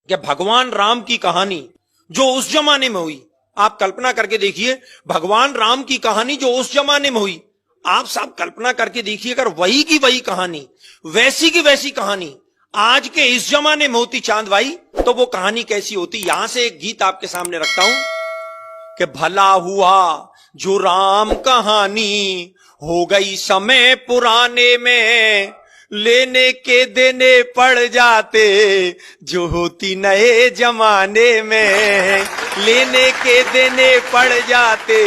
कि भगवान राम की कहानी जो उस जमाने में हुई, आप कल्पना करके देखिए, भगवान राम की कहानी जो उस जमाने में हुई, आप सब कल्पना करके देखिए, अगर वही की वही कहानी, वैसी की वैसी कहानी आज के इस जमाने में होती चांद भाई, तो वो कहानी कैसी होती। यहां से एक गीत आपके सामने रखता हूं कि भला हुआ जो राम कहानी हो गई समय पुराने में, लेने के देने पड़ जाते जो होती नए जमाने में, लेने के देने पड़ जाते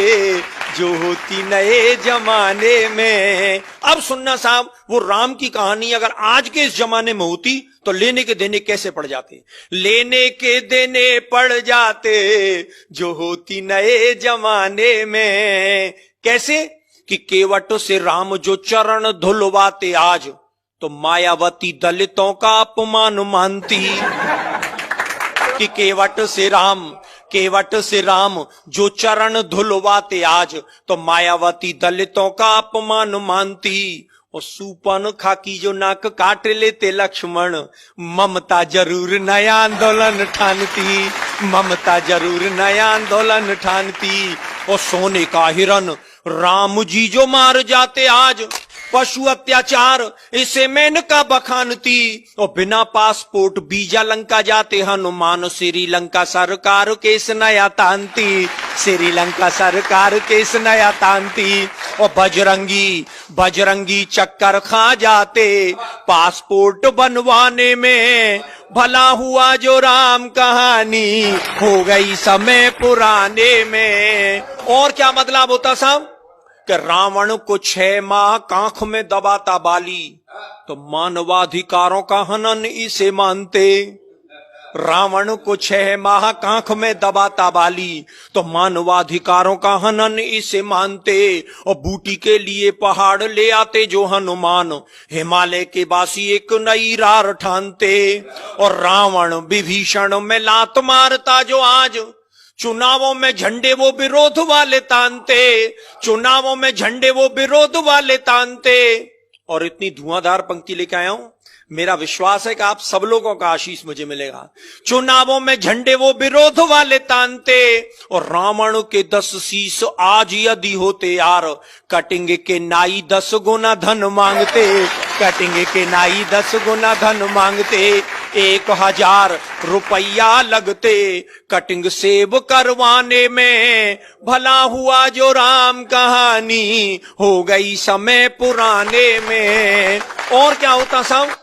जो होती नए जमाने में। अब सुनना साहब, वो राम की कहानी अगर आज के इस जमाने में होती तो लेने के देने कैसे पड़ जाते, लेने के देने पड़ जाते जो होती नए जमाने में। कैसे कि केवट से राम जो चरण धुलवाते आज, तो मायावती दलितों का अपमान मानती। कि केवट से राम जो चरण धुलवाते आज, तो मायावती दलितों का अपमान मानती। और सूपन खाकी जो नाक काट लेते लक्ष्मण, ममता जरूर नया आंदोलन ठानती, ममता जरूर नया आंदोलन ठानती। और सोने का हिरन राम जी जो मार जाते आज, पशु अत्याचार इसे मेनका बखानती। और बिना पासपोर्ट वीजा लंका जाते हनुमान, श्रीलंका सरकार केस नया तानती, श्रीलंका सरकार केस नया तानती। और बजरंगी चक्कर खा जाते पासपोर्ट बनवाने में, भला हुआ जो राम कहानी हो गई समय पुराने में। और क्या मतलब होता साहब कि रावण को 6 माह कांख में दबाता बाली, तो मानवाधिकारों का हनन इसे मानते। रावण को 6 माह कांख में दबाता बाली, तो मानवाधिकारों का हनन इसे मानते। और बूटी के लिए पहाड़ ले आते जो हनुमान, हिमालय के बासी एक नई रार ठानते। और रावण विभीषण में लात मारता जो आज, चुनावों में झंडे वो विरोध वाले तानते, चुनावों में झंडे वो विरोध वाले तानते। और इतनी धुआंधार पंक्ति लेके आया हूं, मेरा विश्वास है कि आप सब लोगों का आशीष मुझे मिलेगा। चुनावों में झंडे वो विरोध वाले तानते, और रावण के 10 शीश आज यदि होते यार, कटेंगे के नाई 10 गुना धन मांगते, कटेंगे के नाई 10 गुना धन मांगते। 1000 रुपया लगते कटिंग सेब करवाने में, भला हुआ जो राम कहानी हो गई समय पुराने में। और क्या होता साहब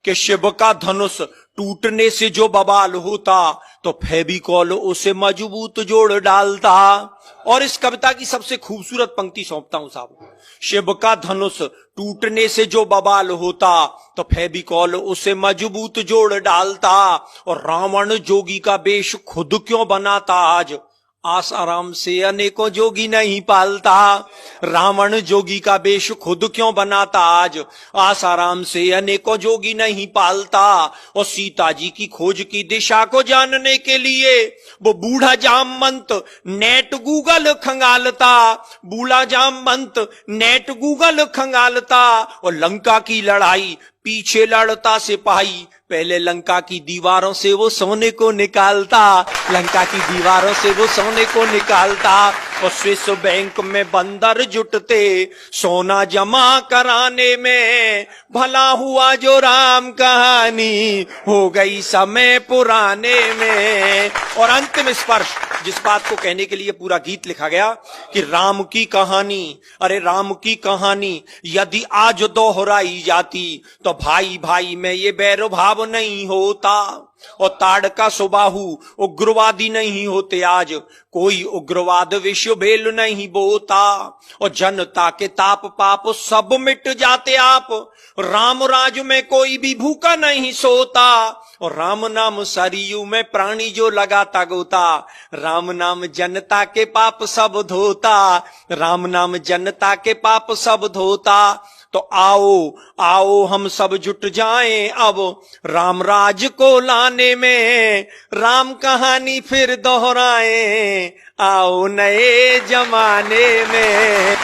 कि शिव का धनुष टूटने से जो बवाल होता, तो फेविकॉल उसे मजबूत जोड़ डालता। और इस कविता की सबसे खूबसूरत पंक्ति सौंपता हूं साहब, शिव का धनुष टूटने से जो बवाल होता, तो फेविकॉल उसे मजबूत जोड़ डालता। और रावण जोगी का वेश खुद क्यों बनाता आज, आसाराम से अनेकों जोगी नहीं पालता। रावण जोगी का वेश खुद क्यों बनाता आज, आसाराम से अनेकों जोगी नहीं पालता। और सीता जी की खोज की दिशा को जानने के लिए वो बूढ़ा जामवंत नेट गूगल खंगालता, बूढ़ा जामवंत नेट गूगल खंगालता। और लंका की लड़ाई पीछे लड़ता सिपाही, पहले लंका की दीवारों से वो सोने को निकालता, लंका की दीवारों से वो सोने को निकालता। और स्विस बैंक में बंदर जुटते सोना जमा कराने में, भला हुआ जो राम कहानी हो गई समय पुराने में। और अंतिम स्पर्श, जिस बात को कहने के लिए पूरा गीत लिखा गया कि राम की कहानी, अरे राम की कहानी यदि आज दोहराई जाती, तो भाई भाई में ये बैर भाव नहीं होता। और ताड़का सुबाहु उग्रवादी नहीं होते आज, कोई उग्रवाद विश्व भेल नहीं बोता। और जनता के ताप पाप सब मिट जाते आप, राम राज में कोई भी भूखा नहीं सोता। और राम नाम सरयू में प्राणी जो लगाता गोता, राम नाम जनता के पाप सब धोता, राम नाम जनता के पाप सब धोता। तो आओ आओ हम सब जुट जाएं अब राम राज को लाने में, राम कहानी फिर दोहराएं आओ नए जमाने में।